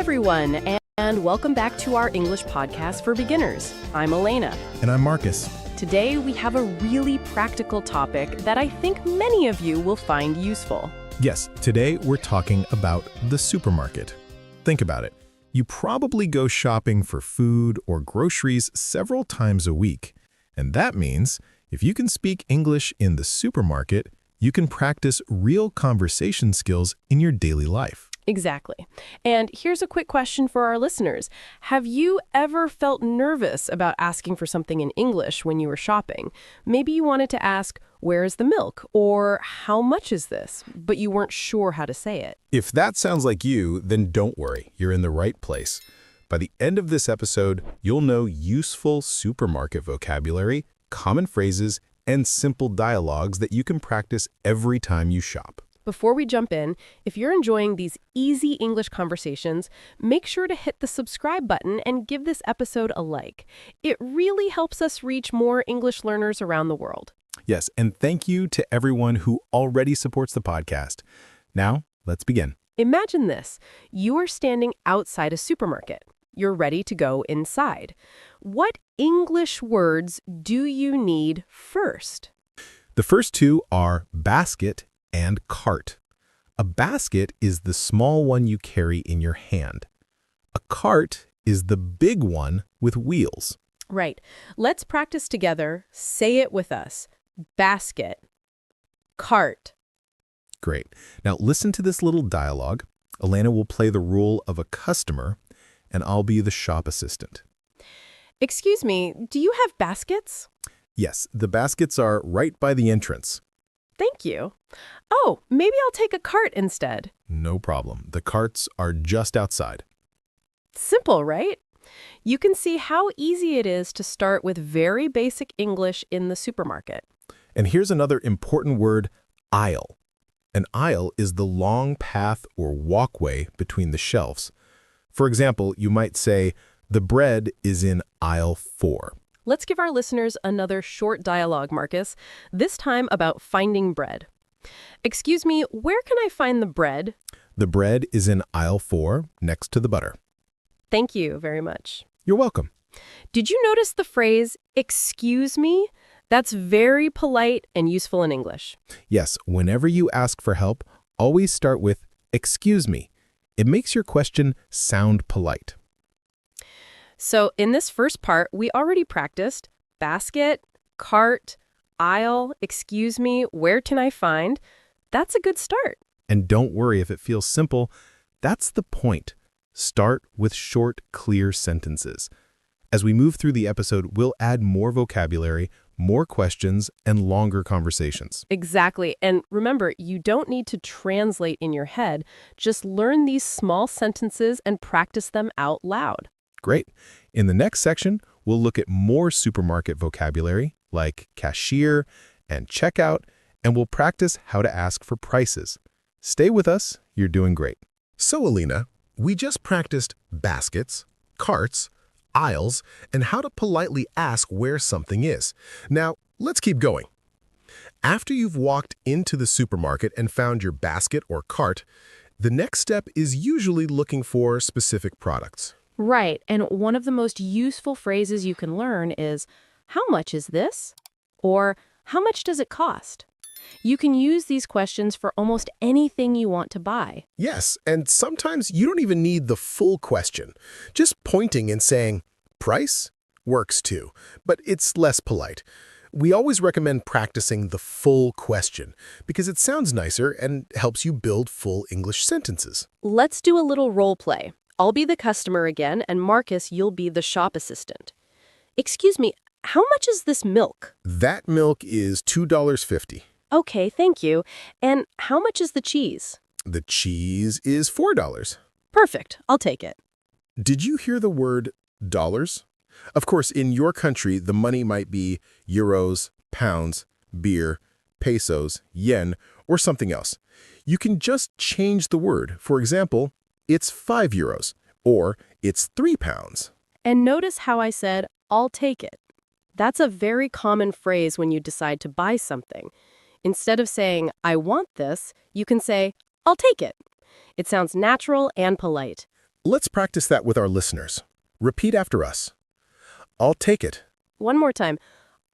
everyone, and welcome back to our English podcast for beginners. I'm Elena. And I'm Marcus. Today, we have a really practical topic that I think many of you will find useful. Yes, today we're talking about the supermarket. Think about it. You probably go shopping for food or groceries several times a week. And that means if you can speak English in the supermarket, you can practice real conversation skills in your daily life. Exactly. And here's a quick question for our listeners. Have you ever felt nervous about asking for something in English when you were shopping? Maybe you wanted to ask, where is the milk? Or how much is this? But you weren't sure how to say it. If that sounds like you, then don't worry. You're in the right place. By the end of this episode, you'll know useful supermarket vocabulary, common phrases, and simple dialogues that you can practice every time you shop. Before we jump in, if you're enjoying these easy English conversations, make sure to hit the subscribe button and give this episode a like. It really helps us reach more English learners around the world. Yes, and thank you to everyone who already supports the podcast. Now, let's begin. Imagine this. You are standing outside a supermarket. You're ready to go inside. What English words do you need first? The first two are basket and cart. A basket is the small one you carry in your hand. A cart is the big one with wheels. Right. Let's practice together. Say it with us. Basket. Cart. Great. Now listen to this little dialogue. Elena will play the role of a customer, and I'll be the shop assistant. Excuse me, do you have baskets? Yes, the baskets are right by the entrance. Thank you. Oh, maybe I'll take a cart instead. No problem. The carts are just outside. Simple, right? You can see how easy it is to start with very basic English in the supermarket. And here's another important word, aisle. An aisle is the long path or walkway between the shelves. For example, you might say, the bread is in aisle 4. Let's give our listeners another short dialogue, Marcus, this time about finding bread. Excuse me, where can I find the bread? The bread is in aisle 4, next to the butter. Thank you very much. You're welcome. Did you notice the phrase, excuse me? That's very polite and useful in English. Yes, whenever you ask for help, always start with, excuse me. It makes your question sound polite. So in this first part, we already practiced basket, cart, aisle, excuse me, where can I find? That's a good start. And don't worry if it feels simple. That's the point. Start with short, clear sentences. As we move through the episode, we'll add more vocabulary, more questions, and longer conversations. Exactly. And remember, you don't need to translate in your head. Just learn these small sentences and practice them out loud. Great. In the next section, we'll look at more supermarket vocabulary, like cashier and checkout, and we'll practice how to ask for prices. Stay with us. You're doing great. So, Elena, we just practiced baskets, carts, aisles, and how to politely ask where something is. Now, let's keep going. After you've walked into the supermarket and found your basket or cart, the next step is usually looking for specific products. Right. And one of the most useful phrases you can learn is, how much is this? Or, how much does it cost? You can use these questions for almost anything you want to buy. Yes, and sometimes you don't even need the full question. Just pointing and saying, price, works too, but it's less polite. We always recommend practicing the full question because it sounds nicer and helps you build full English sentences. Let's do a little role play. I'll be the customer again, and Marcus, you'll be the shop assistant. Excuse me, how much is this milk? That milk is $2.50. Okay, thank you. And how much is the cheese? The cheese is $4. Perfect, I'll take it. Did you hear the word dollars? Of course, in your country, the money might be euros, pounds, beer, pesos, yen, or something else. You can just change the word. For example, it's 5 euros, or it's 3 pounds. And notice how I said, I'll take it. That's a very common phrase when you decide to buy something. Instead of saying, I want this, you can say, I'll take it. It sounds natural and polite. Let's practice that with our listeners. Repeat after us. I'll take it. One more time.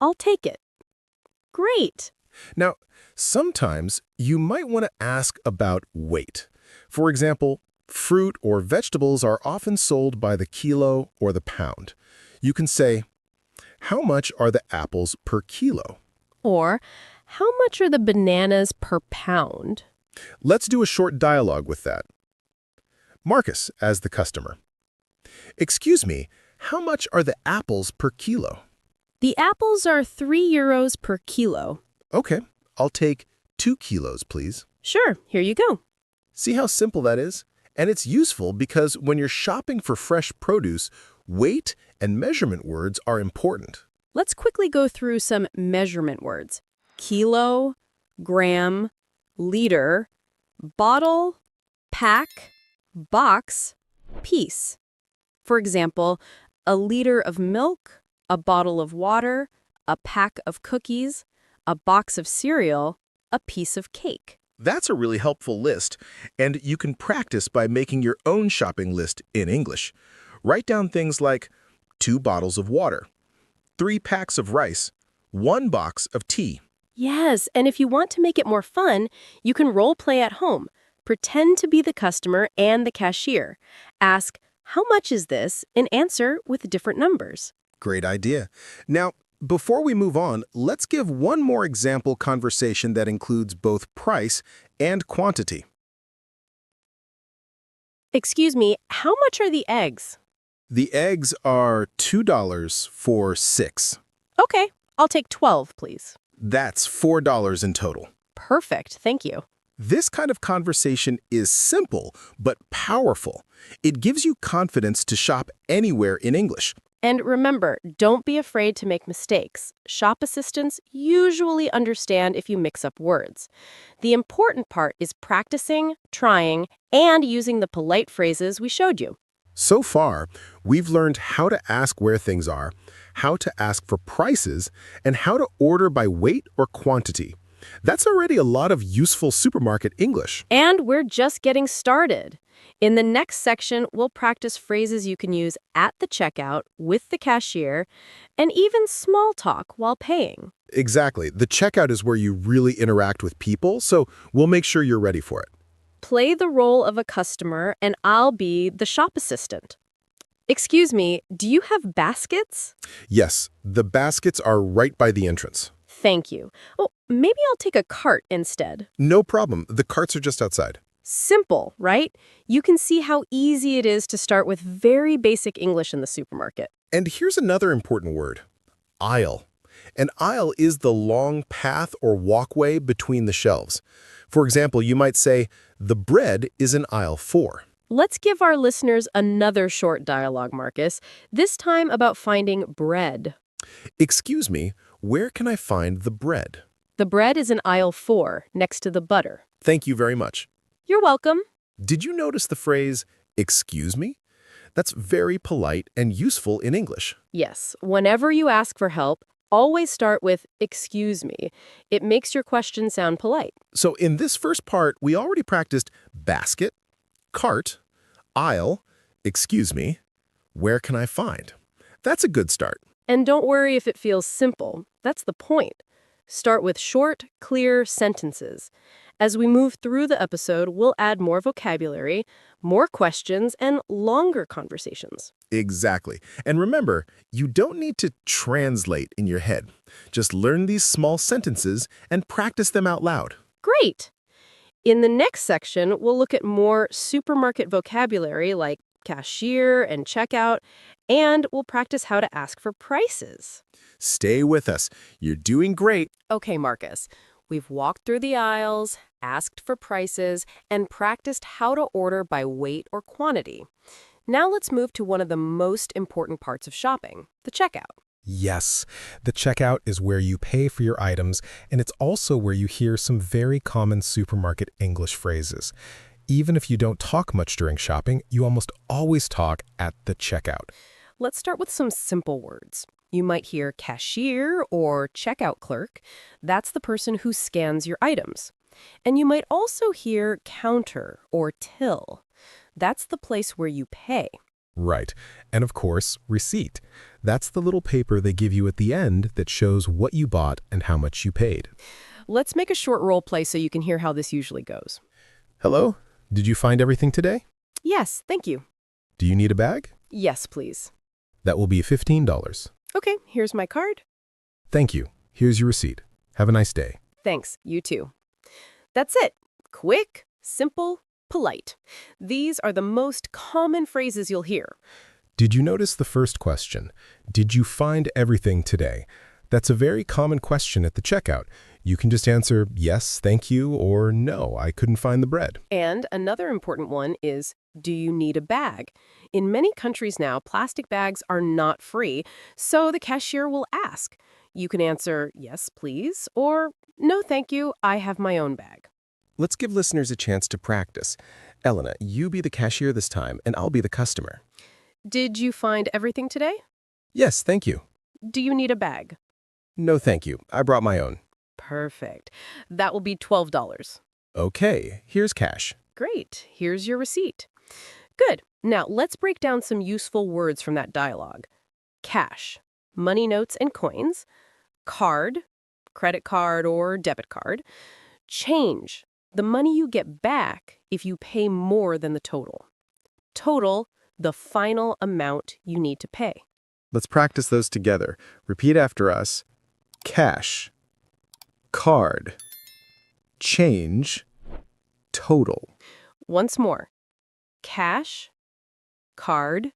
I'll take it. Great. Now, sometimes you might want to ask about weight. For example, fruit or vegetables are often sold by the kilo or the pound. You can say, how much are the apples per kilo? Or, how much are the bananas per pound? Let's do a short dialogue with that. Marcus, as the customer. Excuse me, how much are the apples per kilo? The apples are €3 per kilo. Okay, I'll take 2 kilos, please. Sure, here you go. See how simple that is? And it's useful because when you're shopping for fresh produce, weight and measurement words are important. Let's quickly go through some measurement words. Kilo, gram, liter, bottle, pack, box, piece. For example, a liter of milk, a bottle of water, a pack of cookies, a box of cereal, a piece of cake. That's a really helpful list, and you can practice by making your own shopping list in English. Write down things like 2 bottles of water, 3 packs of rice, 1 box of tea. Yes, and if you want to make it more fun, you can role play at home. Pretend to be the customer and the cashier. Ask, how much is this? And answer with different numbers. Great idea. Now, before we move on, let's give one more example conversation that includes both price and quantity. Excuse me, how much are the eggs? The eggs are $2 for 6. Okay, I'll take 12, please. That's $4 in total. Perfect, thank you. This kind of conversation is simple, but powerful. It gives you confidence to shop anywhere in English. And remember, don't be afraid to make mistakes. Shop assistants usually understand if you mix up words. The important part is practicing, trying, and using the polite phrases we showed you. So far, we've learned how to ask where things are, how to ask for prices, and how to order by weight or quantity. That's already a lot of useful supermarket English. And we're just getting started. In the next section, we'll practice phrases you can use at the checkout, with the cashier, and even small talk while paying. Exactly. The checkout is where you really interact with people, so we'll make sure you're ready for it. Play the role of a customer, and I'll be the shop assistant. Excuse me, do you have baskets? Yes, the baskets are right by the entrance. Thank you. Oh, maybe I'll take a cart instead. No problem. The carts are just outside. Simple, right? You can see how easy it is to start with very basic English in the supermarket. And here's another important word, aisle. An aisle is the long path or walkway between the shelves. For example, you might say, the bread is in aisle 4. Let's give our listeners another short dialogue, Marcus, this time about finding bread. Excuse me, where can I find the bread? The bread is in aisle 4, next to the butter. Thank you very much. You're welcome. Did you notice the phrase, excuse me? That's very polite and useful in English. Yes, whenever you ask for help, always start with, excuse me. It makes your question sound polite. So in this first part, we already practiced basket, cart, aisle, excuse me, where can I find? That's a good start. And don't worry if it feels simple. That's the point. Start with short, clear sentences. As we move through the episode, we'll add more vocabulary, more questions, and longer conversations. Exactly. And remember, you don't need to translate in your head. Just learn these small sentences and practice them out loud. Great! In the next section, we'll look at more supermarket vocabulary like cashier and checkout, and we'll practice how to ask for prices. Stay with us. You're doing great. Okay, Marcus. We've walked through the aisles, asked for prices, and practiced how to order by weight or quantity. Now let's move to one of the most important parts of shopping, the checkout. Yes, the checkout is where you pay for your items, and it's also where you hear some very common supermarket English phrases. Even if you don't talk much during shopping, you almost always talk at the checkout. Let's start with some simple words. You might hear cashier or checkout clerk. That's the person who scans your items. And you might also hear counter or till. That's the place where you pay. Right. And of course, receipt. That's the little paper they give you at the end that shows what you bought and how much you paid. Let's make a short role play so you can hear how this usually goes. Hello? Did you find everything today? Yes, thank you. Do you need a bag? Yes, please. That will be $15. Okay, here's my card. Thank you. Here's your receipt. Have a nice day. Thanks, you too. That's it. Quick, simple, polite. These are the most common phrases you'll hear. Did you notice the first question? Did you find everything today? That's a very common question at the checkout. You can just answer yes, thank you, or no, I couldn't find the bread. And another important one is, do you need a bag? In many countries now, plastic bags are not free, so the cashier will ask. You can answer yes, please, or no, thank you, I have my own bag. Let's give listeners a chance to practice. Elena, you be the cashier this time, and I'll be the customer. Did you find everything today? Yes, thank you. Do you need a bag? No, thank you. I brought my own. Perfect. That will be $12. Okay, here's cash. Great. Here's your receipt. Good. Now, let's break down some useful words from that dialogue. Cash, money notes and coins. Card, credit card or debit card. Change, the money you get back if you pay more than the total. Total, the final amount you need to pay. Let's practice those together. Repeat after us. Cash, card, change, total. Once more. Cash, card,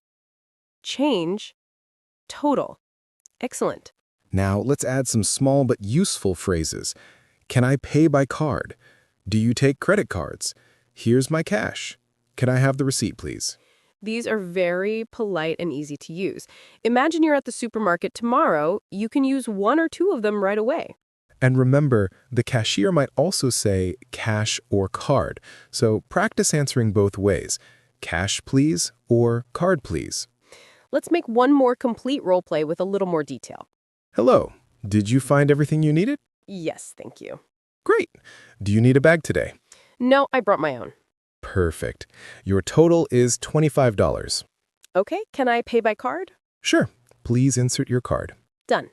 change, total. Excellent. Now, let's add some small but useful phrases. Can I pay by card? Do you take credit cards? Here's my cash. Can I have the receipt, please? These are very polite and easy to use. Imagine you're at the supermarket tomorrow. You can use one or two of them right away. And remember, the cashier might also say cash or card, so practice answering both ways. Cash, please, or card, please. Let's make one more complete role play with a little more detail. Hello. Did you find everything you needed? Yes, thank you. Great. Do you need a bag today? No, I brought my own. Perfect. Your total is $25. Okay, can I pay by card? Sure. Please insert your card. Done.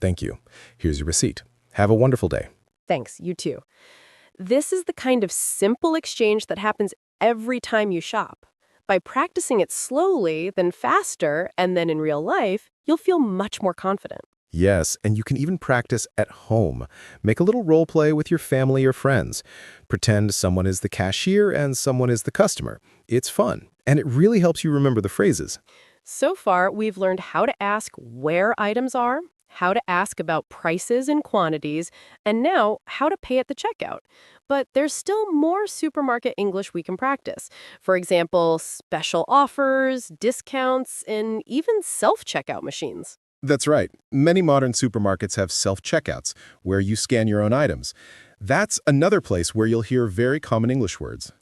Thank you. Here's your receipt. Have a wonderful day. Thanks, you too. This is the kind of simple exchange that happens every time you shop. By practicing it slowly, then faster, and then in real life, you'll feel much more confident. Yes, and you can even practice at home. Make a little role play with your family or friends. Pretend someone is the cashier and someone is the customer. It's fun, and it really helps you remember the phrases. So far, we've learned how to ask where items are, how to ask about prices and quantities, and now how to pay at the checkout. But there's still more supermarket English we can practice. For example, special offers, discounts, and even self-checkout machines. That's right. Many modern supermarkets have self-checkouts, where you scan your own items. That's another place where you'll hear very common English words.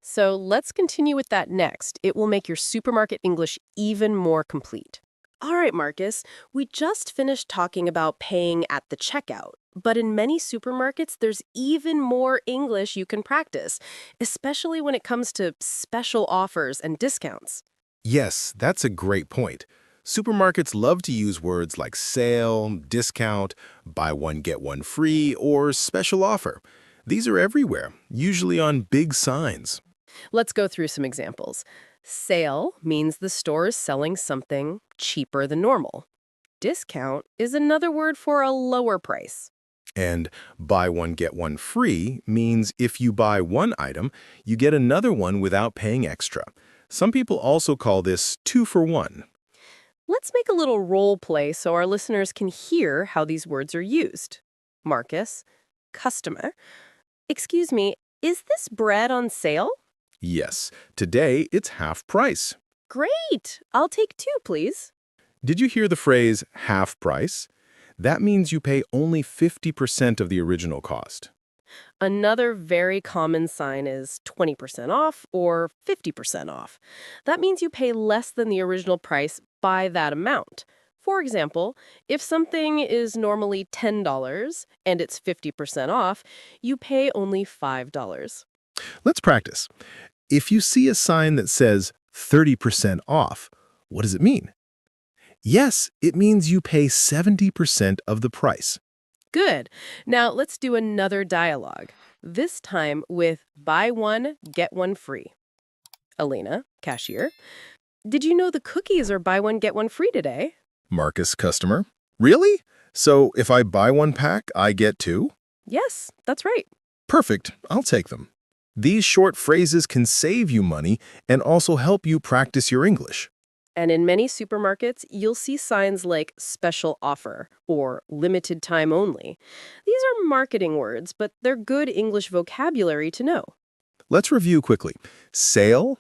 So let's continue with that next. It will make your supermarket English even more complete. All right, Marcus, we just finished talking about paying at the checkout. But in many supermarkets, there's even more English you can practice, especially when it comes to special offers and discounts. Yes, that's a great point. Supermarkets love to use words like sale, discount, buy one, get one free, or special offer. These are everywhere, usually on big signs. Let's go through some examples. Sale means the store is selling something cheaper than normal. Discount is another word for a lower price. And buy one, get one free means if you buy one item, you get another one without paying extra. Some people also call this 2 for 1. Let's make a little role play so our listeners can hear how these words are used. Marcus, customer. Excuse me, is this bread on sale? Yes, today it's half price. Great! I'll take 2, please. Did you hear the phrase half price? That means you pay only 50% of the original cost. Another very common sign is 20% off or 50% off. That means you pay less than the original price by that amount. For example, if something is normally $10 and it's 50% off, you pay only $5. Let's practice. If you see a sign that says 30% off, what does it mean? Yes, it means you pay 70% of the price. Good. Now let's do another dialogue, this time with buy one, get one free. Elena, cashier. Did you know the cookies are buy one, get one free today? Marcus, customer. Really? So if I buy one pack, I get two? Yes, that's right. Perfect. I'll take them. These short phrases can save you money and also help you practice your English. And in many supermarkets, you'll see signs like special offer or limited time only. These are marketing words, but they're good English vocabulary to know. Let's review quickly. Sale,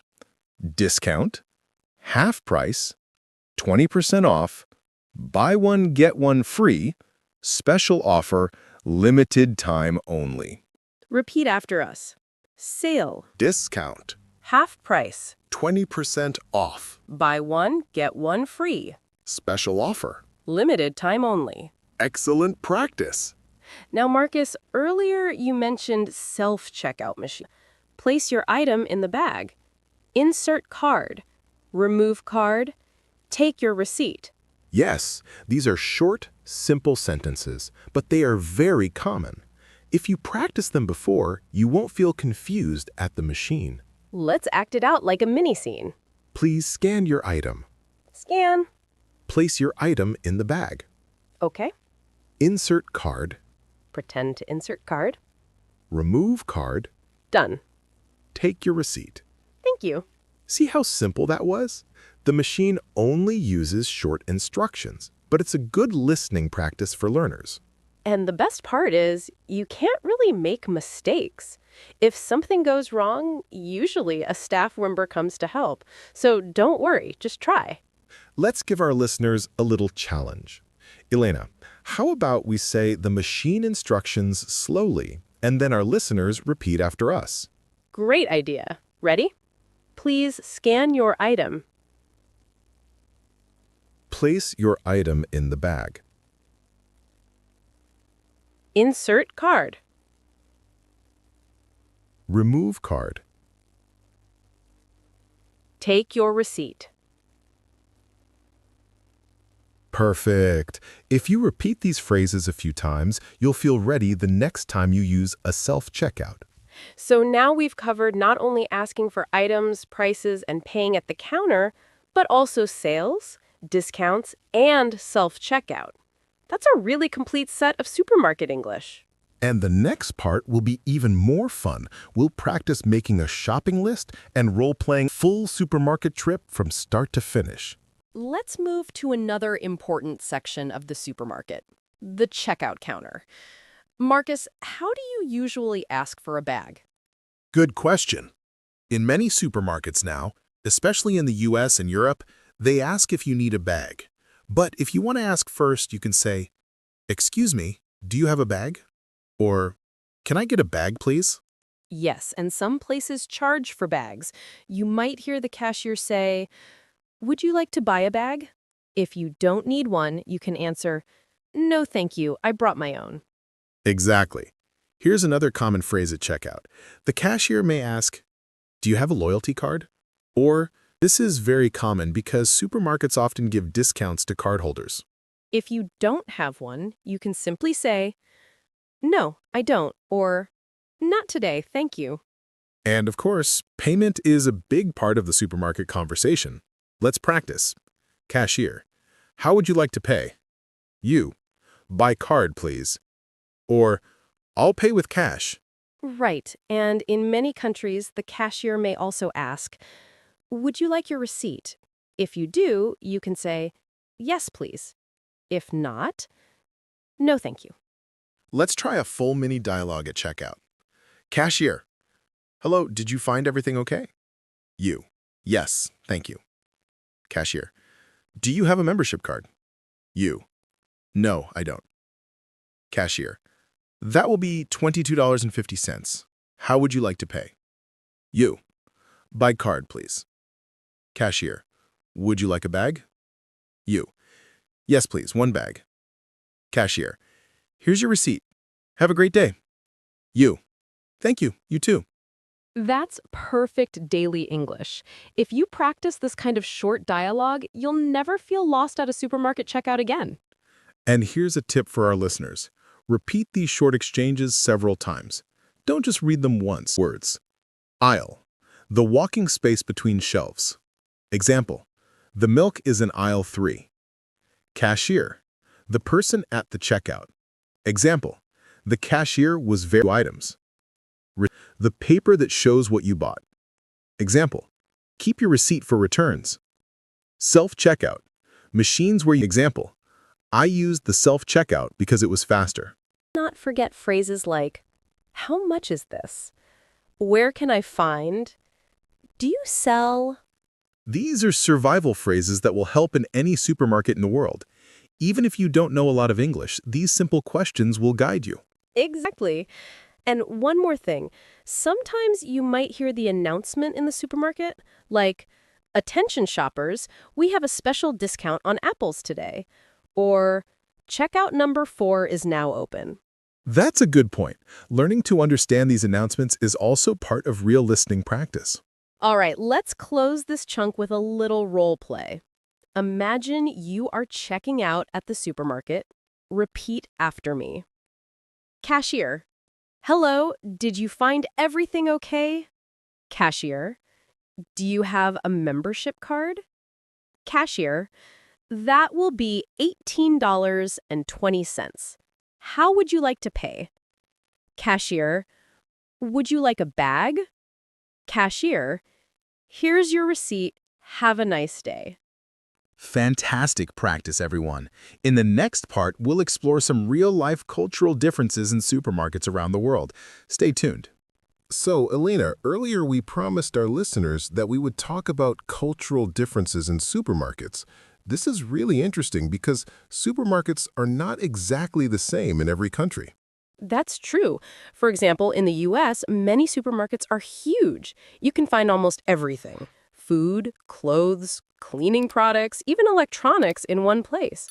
discount, half price, 20% off, buy one, get one free, special offer, limited time only. Repeat after us. Sale, Discount, half price, 20% off, buy one, get one free, special offer. limited time only. Excellent practice. Now, Marcus, earlier you mentioned self-checkout machine. Place your item in the bag. Insert card. Remove card. Take your receipt. Yes, these are short, simple sentences, but they are very common. If you practice them before, you won't feel confused at the machine. Let's act it out like a mini scene. Please scan your item. Scan. Place your item in the bag. Okay. Insert card. Pretend to insert card. Remove card. Done. Take your receipt. Thank you. See how simple that was? The machine only uses short instructions, but it's a good listening practice for learners. And the best part is, you can't really make mistakes. If something goes wrong, usually a staff member comes to help. So don't worry, just try. Let's give our listeners a little challenge. Elena, how about we say the machine instructions slowly, and then our listeners repeat after us? Great idea. Ready? Please scan your item. Place your item in the bag. Insert card. Remove card. Take your receipt. Perfect. If you repeat these phrases a few times, you'll feel ready the next time you use a self-checkout. So now we've covered not only asking for items, prices, and paying at the counter, but also sales, discounts, and self-checkout. That's a really complete set of supermarket English. And the next part will be even more fun. We'll practice making a shopping list and role-playing full supermarket trip from start to finish. Let's move to another important section of the supermarket, the checkout counter. Marcus, how do you usually ask for a bag? Good question. In many supermarkets now, especially in the US and Europe, they ask if you need a bag. But if you want to ask first, you can say, "Excuse me, do you have a bag?" Or, "Can I get a bag, please?" Yes, and some places charge for bags. You might hear the cashier say, "Would you like to buy a bag?" If you don't need one, you can answer, "No, thank you, I brought my own." Exactly. Here's another common phrase at checkout. The cashier may ask, "Do you have a loyalty card?" Or, this is very common because supermarkets often give discounts to cardholders. If you don't have one, you can simply say, "No, I don't," or "Not today, thank you." And of course, payment is a big part of the supermarket conversation. Let's practice. Cashier, how would you like to pay? You, by card, please. Or, I'll pay with cash. Right, and in many countries, the cashier may also ask, "Would you like your receipt?" If you do, you can say, "Yes, please." If not, "No, thank you." Let's try a full mini dialogue at checkout. Cashier, hello, did you find everything okay? You, yes, thank you. Cashier, do you have a membership card? You, no, I don't. Cashier, that will be $22.50. How would you like to pay? You, by card, please. Cashier, would you like a bag? You, yes, please, one bag. Cashier, here's your receipt. Have a great day. You, thank you, you too. That's perfect daily English. If you practice this kind of short dialogue, you'll never feel lost at a supermarket checkout again. And here's a tip for our listeners. Repeat these short exchanges several times. Don't just read them once. Words. Aisle. The walking space between shelves. Example. The milk is in aisle 3. Cashier. The person at the checkout. Example. The cashier was very items. The paper that shows what you bought. Example. Keep your receipt for returns. Self-checkout. Machines where you. Example. I used the self-checkout because it was faster. Not forget phrases like, how much is this? Where can I find? Do you sell? These are survival phrases that will help in any supermarket in the world. Even if you don't know a lot of English, these simple questions will guide you. Exactly. And one more thing. Sometimes you might hear the announcement in the supermarket, like, attention shoppers, we have a special discount on apples today. Or, checkout number 4 is now open. That's a good point. Learning to understand these announcements is also part of real listening practice. All right, let's close this chunk with a little role play. Imagine you are checking out at the supermarket. Repeat after me. Cashier. Hello, did you find everything okay? Cashier. Do you have a membership card? Cashier. That will be $18.20. How would you like to pay? Cashier. Would you like a bag? Cashier. Here's your receipt. Have a nice day. Fantastic practice, everyone. In the next part, we'll explore some real-life cultural differences in supermarkets around the world. Stay tuned. So, Elena, earlier we promised our listeners that we would talk about cultural differences in supermarkets. This is really interesting because supermarkets are not exactly the same in every country. That's true. For example, in the US, many supermarkets are huge. You can find almost everything. Food, clothes, cleaning products, even electronics in one place.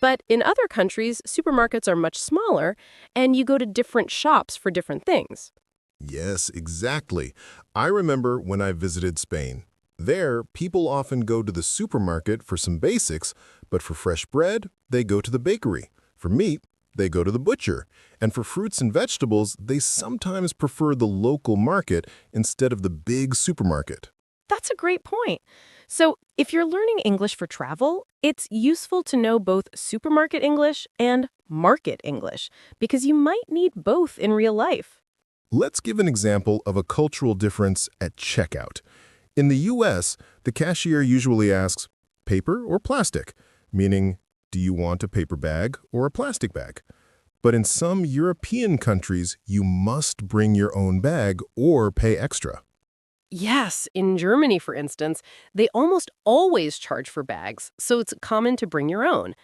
But in other countries, supermarkets are much smaller, and you go to different shops for different things. Yes, exactly. I remember when I visited Spain. There, people often go to the supermarket for some basics, but for fresh bread, they go to the bakery. For meat, they go to the butcher. And for fruits and vegetables, they sometimes prefer the local market instead of the big supermarket. That's a great point. So, if you're learning English for travel, it's useful to know both supermarket English and market English, because you might need both in real life. Let's give an example of a cultural difference at checkout. In the US, the cashier usually asks, paper or plastic? Meaning, do you want a paper bag or a plastic bag? But in some European countries, you must bring your own bag or pay extra. Yes, in Germany, for instance, they almost always charge for bags, so it's common to bring your own.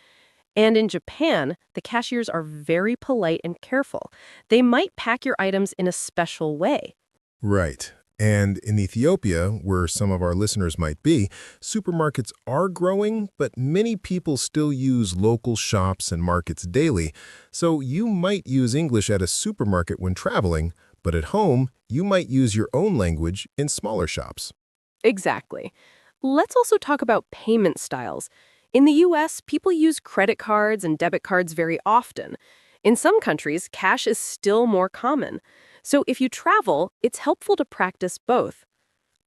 And in Japan, the cashiers are very polite and careful. They might pack your items in a special way. Right. And in Ethiopia, where some of our listeners might be, supermarkets are growing, but many people still use local shops and markets daily. So you might use English at a supermarket when traveling, but at home, you might use your own language in smaller shops. Exactly. Let's also talk about payment styles. In the US, people use credit cards and debit cards very often. In some countries, cash is still more common. So if you travel, it's helpful to practice both.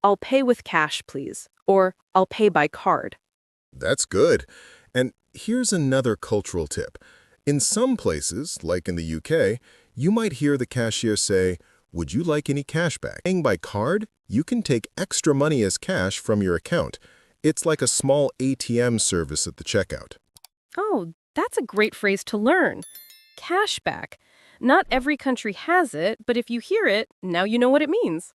I'll pay with cash, please, or I'll pay by card. That's good. And here's another cultural tip. In some places, like in the UK, you might hear the cashier say, "Would you like any cash back?" Paying by card, you can take extra money as cash from your account. It's like a small ATM service at the checkout. Oh, that's a great phrase to learn. Cashback. Not every country has it, but if you hear it, now you know what it means.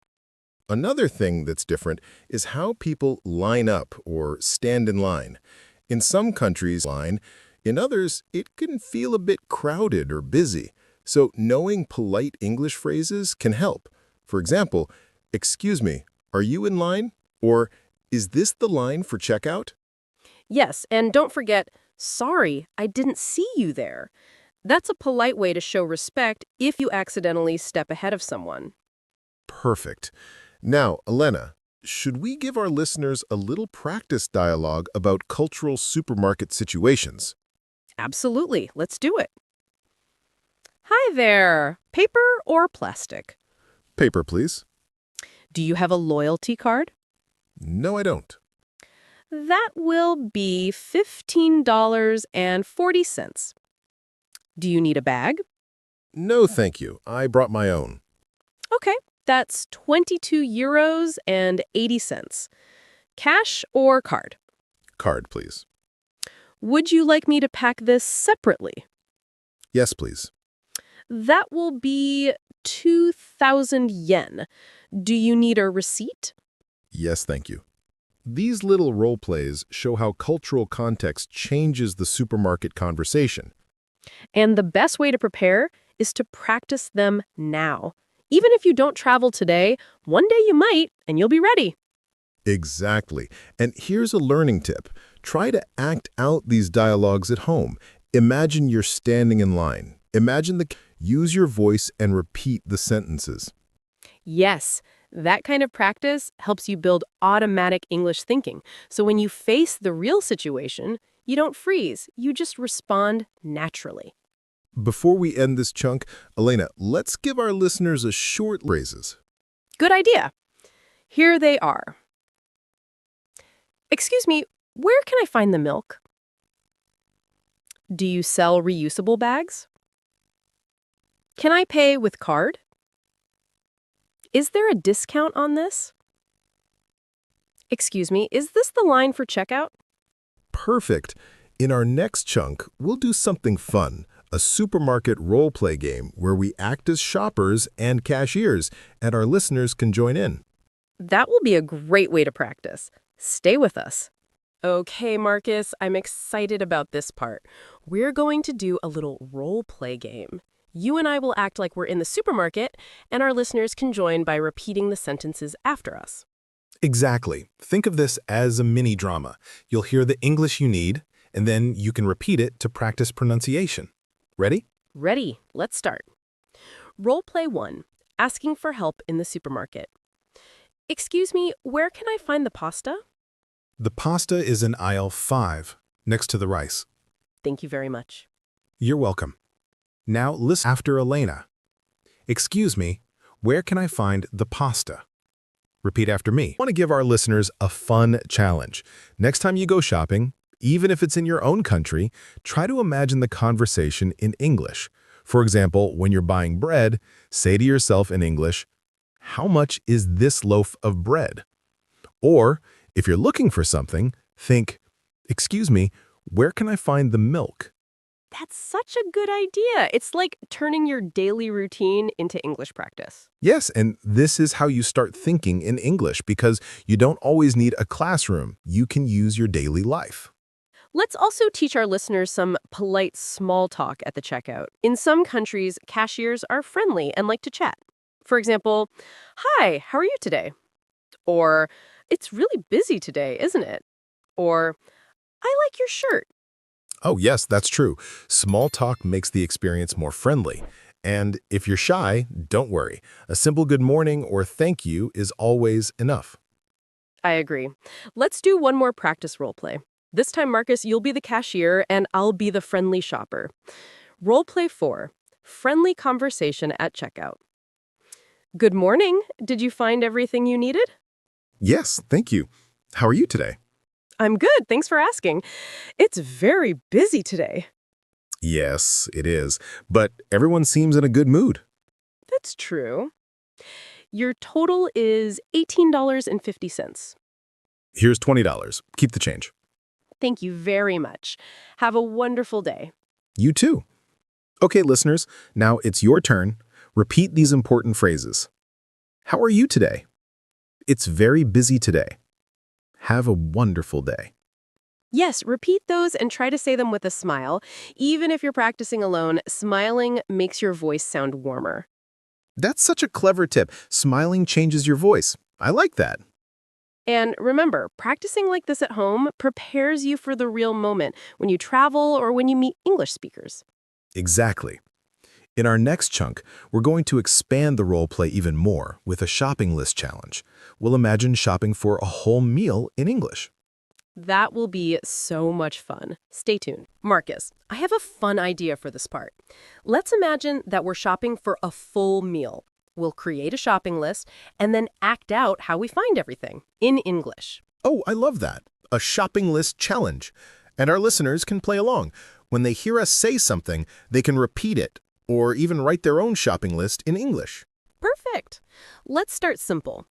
Another thing that's different is how people line up or stand in line. In some countries, in others, it can feel a bit crowded or busy. So knowing polite English phrases can help. For example, "Excuse me, are you in line?" Or "Is this the line for checkout?" Yes, and don't forget, sorry, I didn't see you there. That's a polite way to show respect if you accidentally step ahead of someone. Perfect. Now, Elena, should we give our listeners a little practice dialogue about cultural supermarket situations? Absolutely. Let's do it. Hi there. Paper or plastic? Paper, please. Do you have a loyalty card? No, I don't. That will be $15.40. Do you need a bag? No, thank you. I brought my own. Okay, that's 22 euros and 80 cents. Cash or card? Card, please. Would you like me to pack this separately? Yes, please. That will be 2,000 yen. Do you need a receipt? Yes, thank you. These little role plays show how cultural context changes the supermarket conversation. And the best way to prepare is to practice them now. Even if you don't travel today, one day you might, and you'll be ready. Exactly. And here's a learning tip. Try to act out these dialogues at home. Imagine you're standing in line. Use your voice and repeat the sentences. Yes, that kind of practice helps you build automatic English thinking. So when you face the real situation, you don't freeze. You just respond naturally. Before we end this chunk, Elena, let's give our listeners a short phrases. Good idea. Here they are. Excuse me, where can I find the milk? Do you sell reusable bags? Can I pay with card? Is there a discount on this? Excuse me, is this the line for checkout? Perfect. In our next chunk, we'll do something fun, a supermarket role-play game where we act as shoppers and cashiers, and our listeners can join in. That will be a great way to practice. Stay with us. Okay, Marcus, I'm excited about this part. We're going to do a little role-play game. You and I will act like we're in the supermarket, and our listeners can join by repeating the sentences after us. Exactly. Think of this as a mini drama. You'll hear the English you need, and then you can repeat it to practice pronunciation. Ready? Ready. Let's start. Role play 1. Asking for help in the supermarket. Excuse me, where can I find the pasta? The pasta is in aisle 5, next to the rice. Thank you very much. You're welcome. Now listen after Elena. Excuse me, where can I find the pasta? Repeat after me. I want to give our listeners a fun challenge. Next time you go shopping, even if it's in your own country, try to imagine the conversation in English. For example, when you're buying bread, say to yourself in English, "How much is this loaf of bread?" Or, if you're looking for something, think, "Excuse me, where can I find the milk?" That's such a good idea. It's like turning your daily routine into English practice. Yes, and this is how you start thinking in English because you don't always need a classroom. You can use your daily life. Let's also teach our listeners some polite small talk at the checkout. In some countries, cashiers are friendly and like to chat. For example, "Hi, how are you today?" Or, "It's really busy today, isn't it?" Or, "I like your shirt." Oh, yes, that's true. Small talk makes the experience more friendly. And if you're shy, don't worry. A simple good morning or thank you is always enough. I agree. Let's do one more practice role play. This time, Marcus, you'll be the cashier and I'll be the friendly shopper. Role play 4. Friendly conversation at checkout. Good morning. Did you find everything you needed? Yes, thank you. How are you today? I'm good. Thanks for asking. It's very busy today. Yes, it is. But everyone seems in a good mood. That's true. Your total is $18.50. Here's $20. Keep the change. Thank you very much. Have a wonderful day. You too. Okay, listeners, now it's your turn. Repeat these important phrases. How are you today? It's very busy today. Have a wonderful day. Yes, repeat those and try to say them with a smile. Even if you're practicing alone, smiling makes your voice sound warmer. That's such a clever tip. Smiling changes your voice. I like that. And remember, practicing like this at home prepares you for the real moment when you travel or when you meet English speakers. Exactly. In our next chunk, we're going to expand the role play even more with a shopping list challenge. We'll imagine shopping for a whole meal in English. That will be so much fun. Stay tuned. Marcus, I have a fun idea for this part. Let's imagine that we're shopping for a full meal. We'll create a shopping list and then act out how we find everything in English. Oh, I love that. A shopping list challenge. And our listeners can play along. When they hear us say something, they can repeat it or even write their own shopping list in English. Perfect. Let's start simple.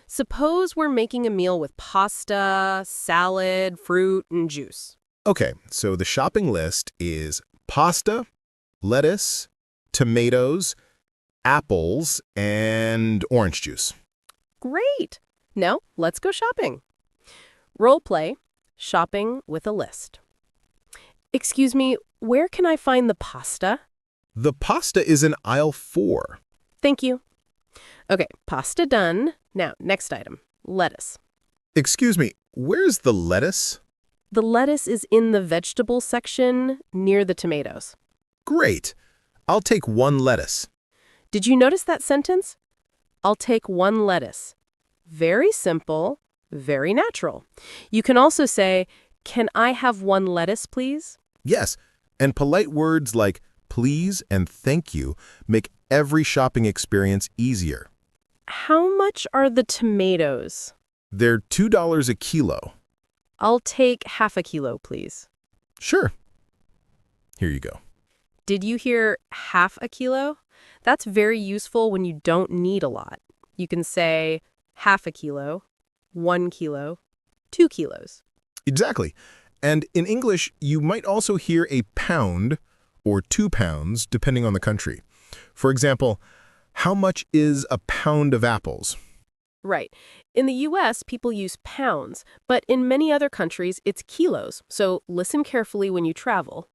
Suppose we're making a meal with pasta, salad, fruit, and juice. Okay, so the shopping list is pasta, lettuce, tomatoes, apples, and orange juice. Great. Now, let's go shopping. Role play, shopping with a list. Excuse me, where can I find the pasta? The pasta is in aisle 4. Thank you. Okay, pasta done. Now, next item, lettuce. Excuse me, where's the lettuce? The lettuce is in the vegetable section near the tomatoes. Great. I'll take 1 lettuce. Did you notice that sentence? I'll take 1 lettuce. Very simple, very natural. You can also say, can I have 1 lettuce, please? Yes, and polite words like please and thank you make every shopping experience easier. How much are the tomatoes? They're $2 a kilo. I'll take half a kilo, please. Sure. Here you go. Did you hear half a kilo? That's very useful when you don't need a lot. You can say half a kilo, 1 kilo, 2 kilos. Exactly. And in English, you might also hear a pound or 2 pounds, depending on the country. For example, how much is a pound of apples? Right. In the U.S., people use pounds, but in many other countries, it's kilos, so listen carefully when you travel.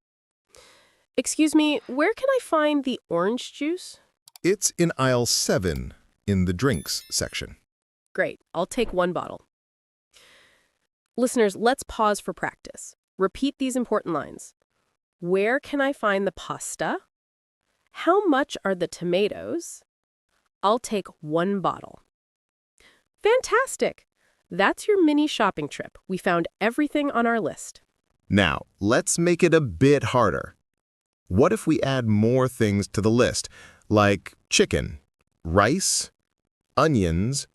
Excuse me, where can I find the orange juice? It's in aisle 7 in the drinks section. Great, I'll take 1 bottle. Listeners, let's pause for practice. Repeat these important lines. Where can I find the pasta? How much are the tomatoes? I'll take 1 bottle. Fantastic! That's your mini shopping trip. We found everything on our list. Now, let's make it a bit harder. What if we add more things to the list, like chicken, rice, onions,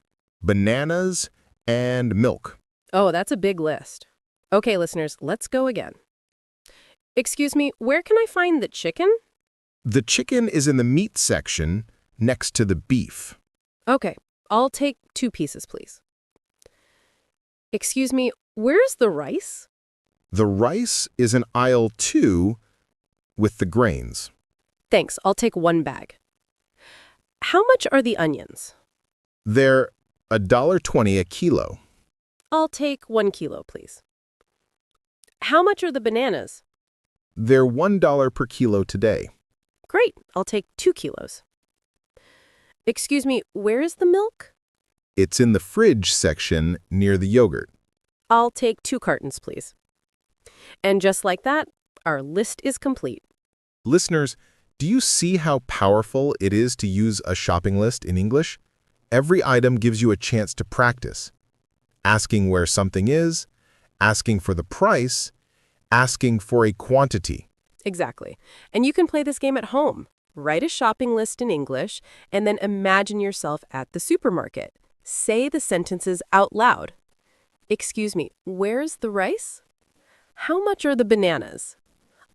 bananas, and milk? Oh, that's a big list. Okay, listeners, let's go again. Excuse me, where can I find the chicken? The chicken is in the meat section next to the beef. Okay, I'll take 2 pieces, please. Excuse me, where's the rice? The rice is in aisle 2 with the grains. Thanks, I'll take 1 bag. How much are the onions? They're $1.20 a kilo. I'll take 1 kilo, please. How much are the bananas? They're $1 per kilo today. Great, I'll take 2 kilos. Excuse me, where is the milk? It's in the fridge section near the yogurt. I'll take 2 cartons, please. And just like that, our list is complete. Listeners, do you see how powerful it is to use a shopping list in English? Every item gives you a chance to practice. Asking where something is, asking for the price, asking for a quantity. Exactly. And you can play this game at home. Write a shopping list in English, and then imagine yourself at the supermarket. Say the sentences out loud. Excuse me, where's the rice? How much are the bananas?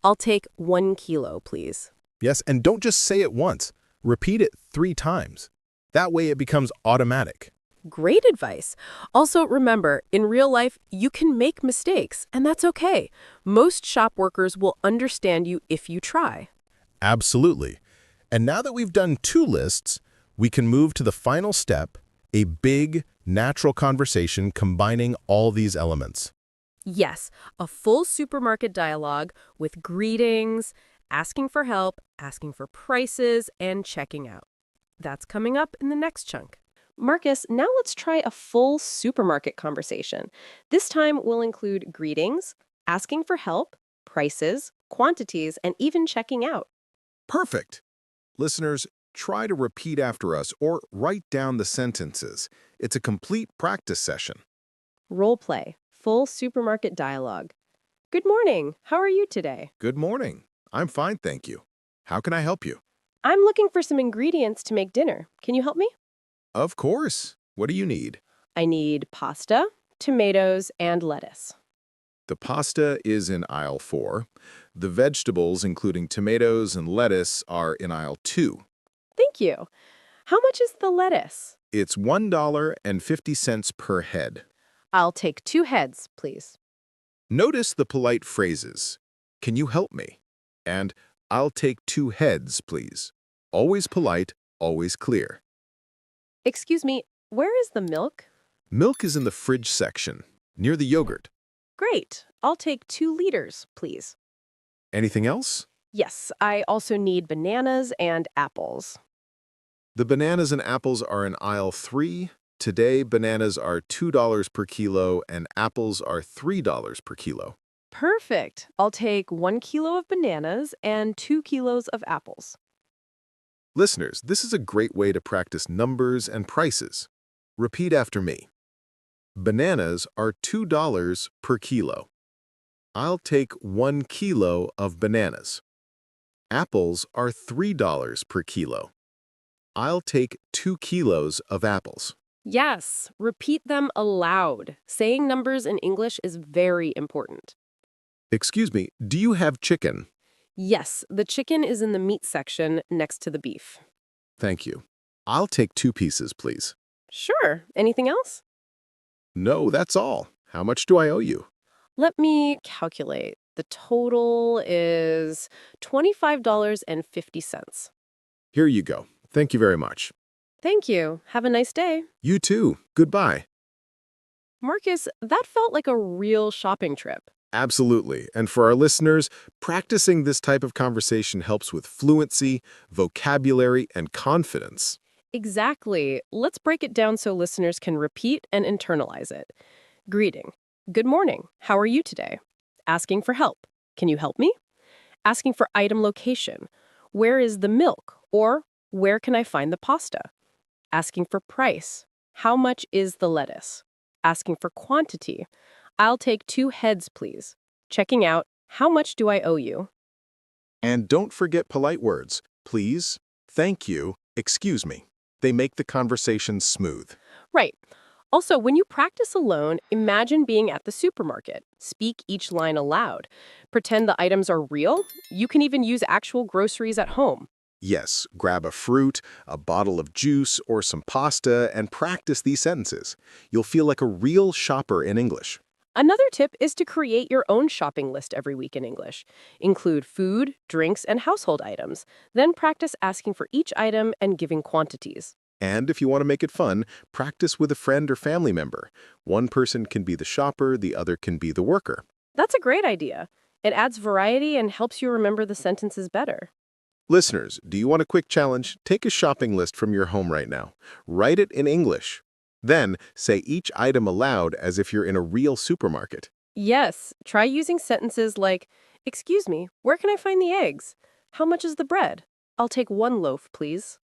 I'll take 1 kilo, please. Yes, and don't just say it once. Repeat it 3 times. That way it becomes automatic. Great advice. Also, remember, in real life, you can make mistakes, and that's okay. Most shop workers will understand you if you try. Absolutely. And now that we've done 2 lists, we can move to the final step, a big, natural conversation combining all these elements. Yes, a full supermarket dialogue with greetings, asking for help, asking for prices, and checking out. That's coming up in the next chunk. Marcus, now let's try a full supermarket conversation. This time we'll include greetings, asking for help, prices, quantities, and even checking out. Perfect. Listeners, try to repeat after us or write down the sentences. It's a complete practice session. Role play, full supermarket dialogue. Good morning. How are you today? Good morning. I'm fine, thank you. How can I help you? I'm looking for some ingredients to make dinner. Can you help me? Of course. What do you need? I need pasta, tomatoes, and lettuce. The pasta is in aisle 4. The vegetables, including tomatoes and lettuce, are in aisle 2. Thank you. How much is the lettuce? It's $1.50 per head. I'll take 2 heads, please. Notice the polite phrases. Can you help me? And I'll take 2 heads, please. Always polite, always clear. Excuse me, where is the milk? Milk is in the fridge section, near the yogurt. Great. I'll take 2 liters, please. Anything else? Yes, I also need bananas and apples. The bananas and apples are in aisle 3. Today, bananas are $2 per kilo and apples are $3 per kilo. Perfect. I'll take 1 kilo of bananas and 2 kilos of apples. Listeners, this is a great way to practice numbers and prices. Repeat after me. Bananas are $2 per kilo. I'll take 1 kilo of bananas. Apples are $3 per kilo. I'll take 2 kilos of apples. Yes, repeat them aloud. Saying numbers in English is very important. Excuse me, do you have chicken? Yes, the chicken is in the meat section next to the beef. Thank you. I'll take 2 pieces, please. Sure. Anything else? No, that's all. How much do I owe you? Let me calculate. The total is $25.50. Here you go. Thank you very much. Thank you. Have a nice day. You too. Goodbye. Marcus, that felt like a real shopping trip. Absolutely. And for our listeners, practicing this type of conversation helps with fluency, vocabulary, and confidence. Exactly. Let's break it down so listeners can repeat and internalize it. Greeting. Good morning. How are you today? Asking for help. Can you help me? Asking for item location. Where is the milk? Or where can I find the pasta? Asking for price. How much is the lettuce? Asking for quantity. I'll take 2 heads, please. Checking out. How much do I owe you? And don't forget polite words. Please, thank you, excuse me. They make the conversation smooth. Right. Also, when you practice alone, imagine being at the supermarket. Speak each line aloud. Pretend the items are real. You can even use actual groceries at home. Yes, grab a fruit, a bottle of juice, or some pasta and practice these sentences. You'll feel like a real shopper in English. Another tip is to create your own shopping list every week in English. Include food, drinks, and household items. Then practice asking for each item and giving quantities. And if you want to make it fun, practice with a friend or family member. One person can be the shopper, the other can be the worker. That's a great idea. It adds variety and helps you remember the sentences better. Listeners, do you want a quick challenge? Take a shopping list from your home right now. Write it in English. Then say each item aloud as if you're in a real supermarket. Yes, try using sentences like, excuse me, where can I find the eggs? How much is the bread? I'll take 1 loaf, please.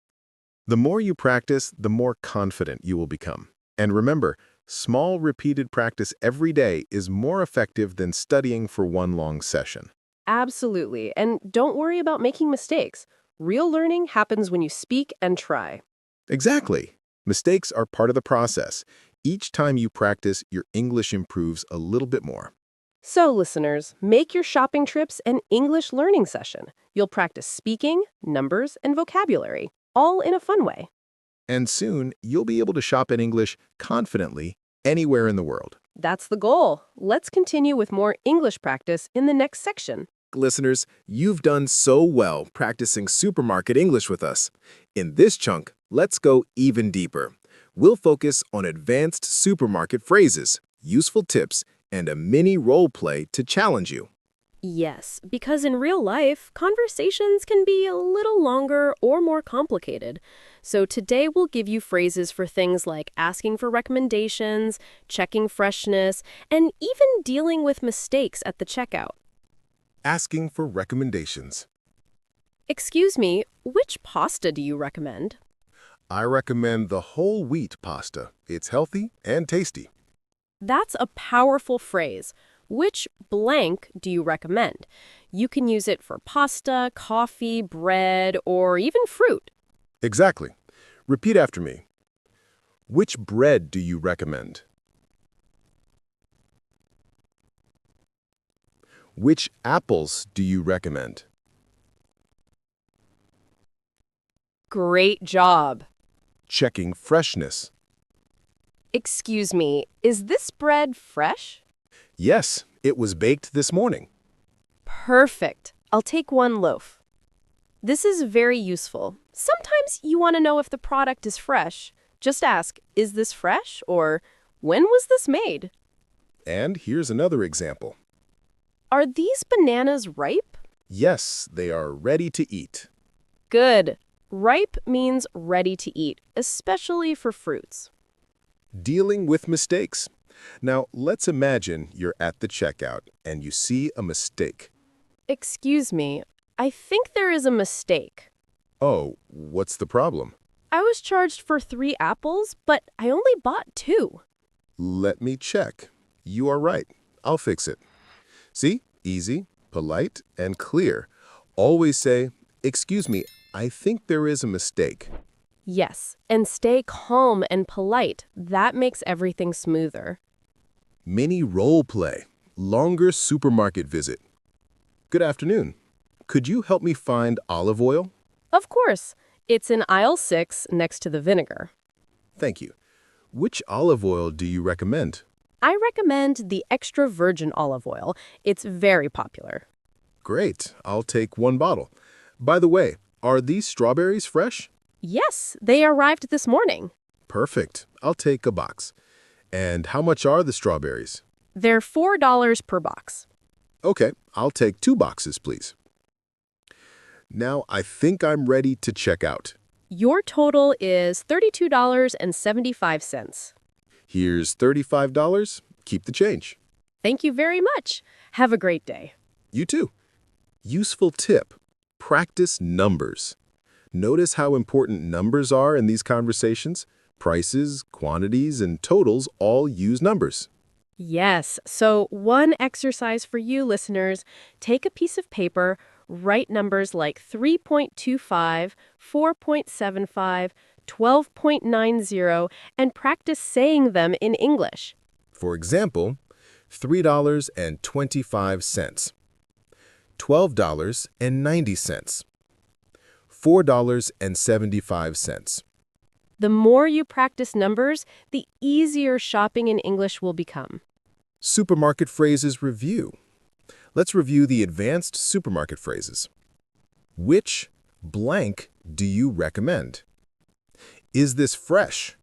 The more you practice, the more confident you will become. And remember, small repeated practice every day is more effective than studying for one long session. Absolutely. And don't worry about making mistakes. Real learning happens when you speak and try. Exactly. Mistakes are part of the process. Each time you practice, your English improves a little bit more. So, listeners, make your shopping trips an English learning session. You'll practice speaking, numbers, and vocabulary, all in a fun way. And soon, you'll be able to shop in English confidently anywhere in the world. That's the goal. Let's continue with more English practice in the next section. Listeners, you've done so well practicing supermarket English with us. In this chunk, let's go even deeper. We'll focus on advanced supermarket phrases, useful tips, and a mini role play to challenge you. Yes, because in real life, conversations can be a little longer or more complicated. So today we'll give you phrases for things like asking for recommendations, checking freshness, and even dealing with mistakes at the checkout. Asking for recommendations. Excuse me, Which pasta do you recommend? I recommend the whole wheat pasta. It's healthy and tasty. That's a powerful phrase. Which blank do you recommend? You can use it for pasta, coffee, bread, or even fruit. Exactly. Repeat after me. Which bread do you recommend? Which apples do you recommend? Great job. Checking freshness. Excuse me, is this bread fresh? Yes, it was baked this morning. Perfect. I'll take one loaf. This is very useful. Sometimes you want to know if the product is fresh. Just ask, is this fresh? Or when was this made? And here's another example. Are these bananas ripe? Yes, they are ready to eat. Good. Ripe means ready to eat, especially for fruits. Dealing with mistakes. Now, let's imagine you're at the checkout and you see a mistake. Excuse me, I think there is a mistake. Oh, what's the problem? I was charged for 3 apples, but I only bought 2. Let me check. You are right. I'll fix it. See? Easy, polite, and clear. Always say, "Excuse me, I think there is a mistake." Yes, and stay calm and polite. That makes everything smoother. Mini role play. Longer supermarket visit. Good afternoon. Could you help me find olive oil? Of course. It's in aisle 6 next to the vinegar. Thank you. Which olive oil do you recommend? I recommend the extra virgin olive oil. It's very popular. Great. I'll take 1 bottle. By the way, are these strawberries fresh? Yes, they arrived this morning. Perfect. I'll take a box. And how much are the strawberries? They're $4 per box. Okay, I'll take 2 boxes, please. Now I think I'm ready to check out. Your total is $32.75. Here's $35. Keep the change. Thank you very much. Have a great day. You too. Useful tip. Practice numbers. Notice how important numbers are in these conversations. Prices, quantities, and totals all use numbers. Yes, so one exercise for you listeners, take a piece of paper, write numbers like 3.25, 4.75, 12.90, and practice saying them in English. For example, $3.25, $12.90, $4.75. The more you practice numbers, the easier shopping in English will become. Supermarket phrases review. Let's review the advanced supermarket phrases. Which blank do you recommend? Is this fresh?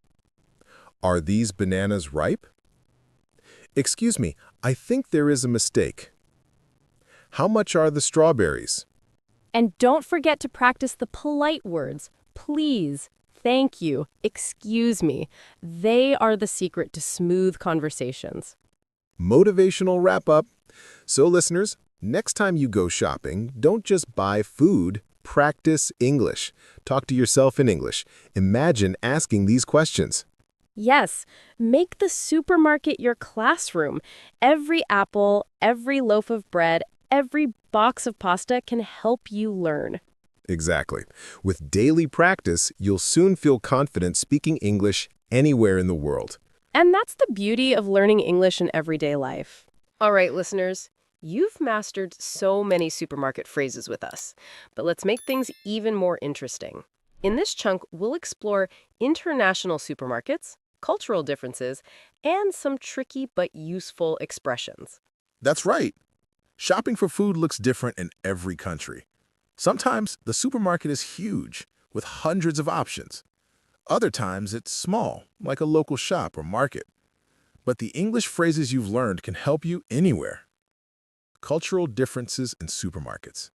Are these bananas ripe? Excuse me, I think there is a mistake. How much are the strawberries? And don't forget to practice the polite words. Please, thank you, excuse me. They are the secret to smooth conversations. Motivational wrap-up. So listeners, next time you go shopping, don't just buy food, practice English. Talk to yourself in English. Imagine asking these questions. Yes, make the supermarket your classroom. Every apple, every loaf of bread, every box of pasta can help you learn. Exactly. With daily practice, you'll soon feel confident speaking English anywhere in the world. And that's the beauty of learning English in everyday life. All right, listeners, you've mastered so many supermarket phrases with us, but let's make things even more interesting. In this chunk, we'll explore international supermarkets, cultural differences, and some tricky but useful expressions. That's right. Shopping for food looks different in every country. Sometimes the supermarket is huge, with hundreds of options. Other times it's small, like a local shop or market. But the English phrases you've learned can help you anywhere. Cultural differences in supermarkets.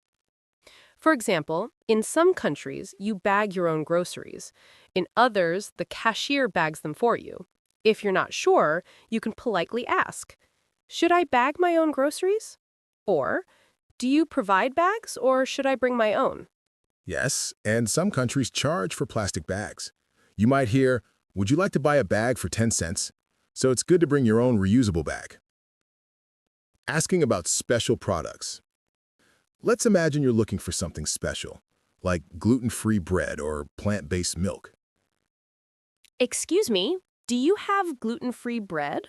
For example, in some countries, you bag your own groceries. In others, the cashier bags them for you. If you're not sure, you can politely ask, "Should I bag my own groceries?" Or, "Do you provide bags or should I bring my own?" Yes, and some countries charge for plastic bags. You might hear, "Would you like to buy a bag for 10 cents?" So it's good to bring your own reusable bag. Asking about special products. Let's imagine you're looking for something special, like gluten-free bread or plant-based milk. Excuse me, do you have gluten-free bread?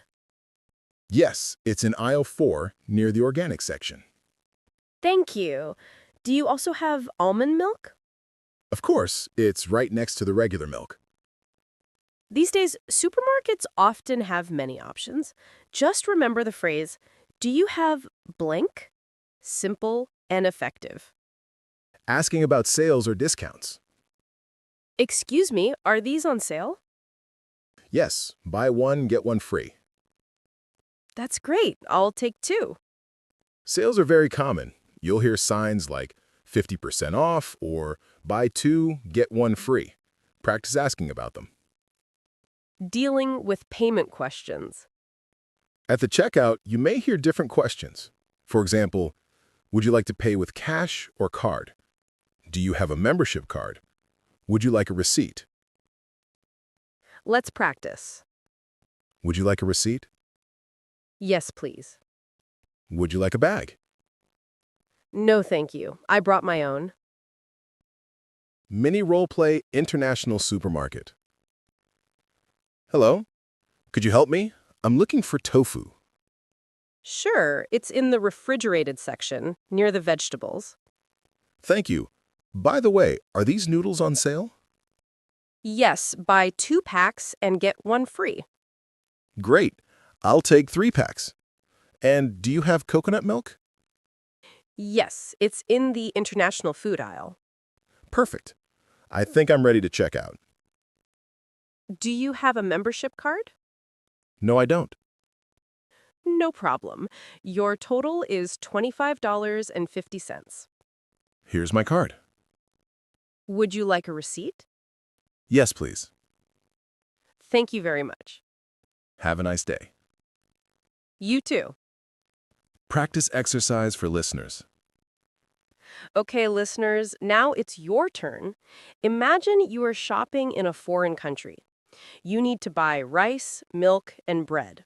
Yes, it's in aisle 4 near the organic section. Thank you. Do you also have almond milk? Of course, it's right next to the regular milk. These days, supermarkets often have many options. Just remember the phrase, do you have blank? Simple and effective. Asking about sales or discounts. Excuse me, are these on sale? Yes, buy one, get one free. That's great. I'll take 2. Sales are very common. You'll hear signs like 50% off or buy 2, get 1 free. Practice asking about them. Dealing with payment questions. At the checkout, you may hear different questions. For example, would you like to pay with cash or card? Do you have a membership card? Would you like a receipt? Let's practice. Would you like a receipt? Yes, please. Would you like a bag? No, thank you. I brought my own. Mini Roleplay International Supermarket. Hello? Could you help me? I'm looking for tofu. Sure, it's in the refrigerated section, near the vegetables. Thank you. By the way, are these noodles on sale? Yes, buy 2 packs and get 1 free. Great. I'll take 3 packs. And do you have coconut milk? Yes, it's in the international food aisle. Perfect. I think I'm ready to check out. Do you have a membership card? No, I don't. No problem. Your total is $25.50. Here's my card. Would you like a receipt? Yes, please. Thank you very much. Have a nice day. You too. Practice exercise for listeners. Okay, listeners, now it's your turn. Imagine you are shopping in a foreign country. You need to buy rice, milk, and bread.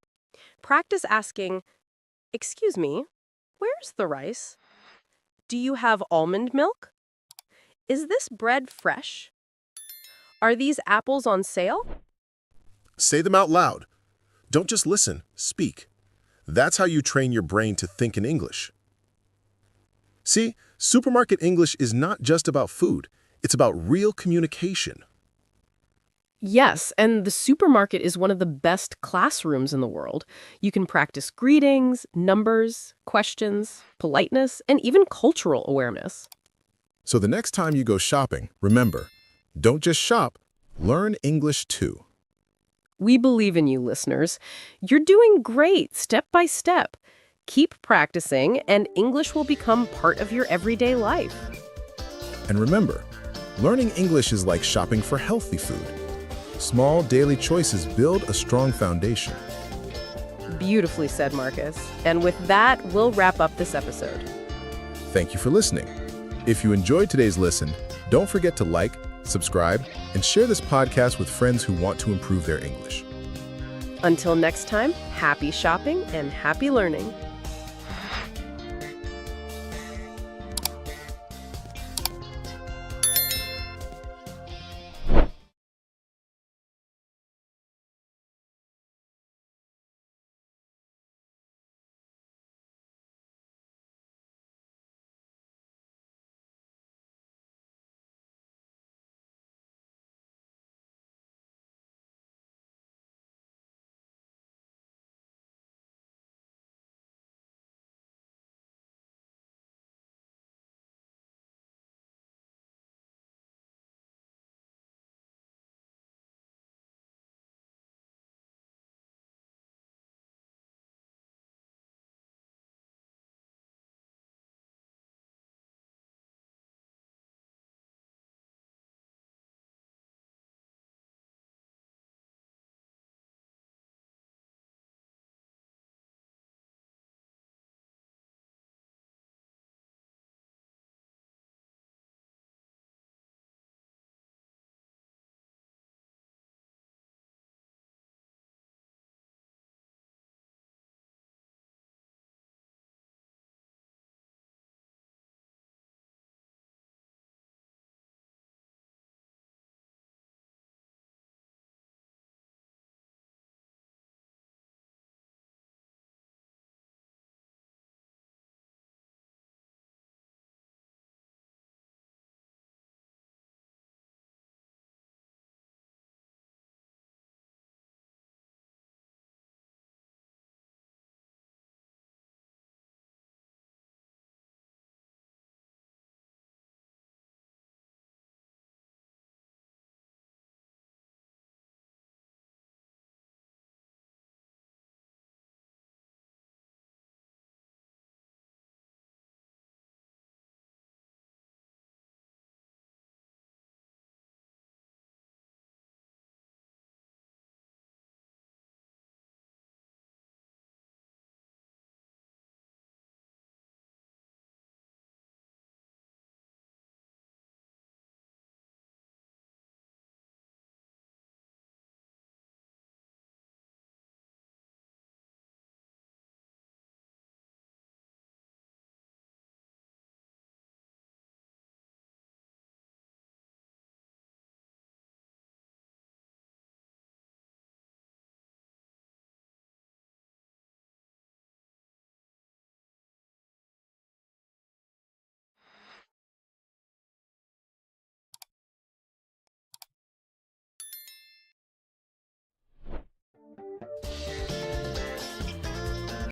Practice asking, "Excuse me, where's the rice? Do you have almond milk? Is this bread fresh? Are these apples on sale?" Say them out loud. Don't just listen, speak. That's how you train your brain to think in English. See, supermarket English is not just about food. It's about real communication. Yes, and the supermarket is one of the best classrooms in the world. You can practice greetings, numbers, questions, politeness, and even cultural awareness. So the next time you go shopping, remember, don't just shop, learn English too. We believe in you, listeners. You're doing great, step by step. Keep practicing, and English will become part of your everyday life. And remember, learning English is like shopping for healthy food. Small daily choices build a strong foundation. Beautifully said, Marcus. And with that, we'll wrap up this episode. Thank you for listening. If you enjoyed today's listen, don't forget to like, subscribe, and share this podcast with friends who want to improve their English. Until next time, happy shopping and happy learning.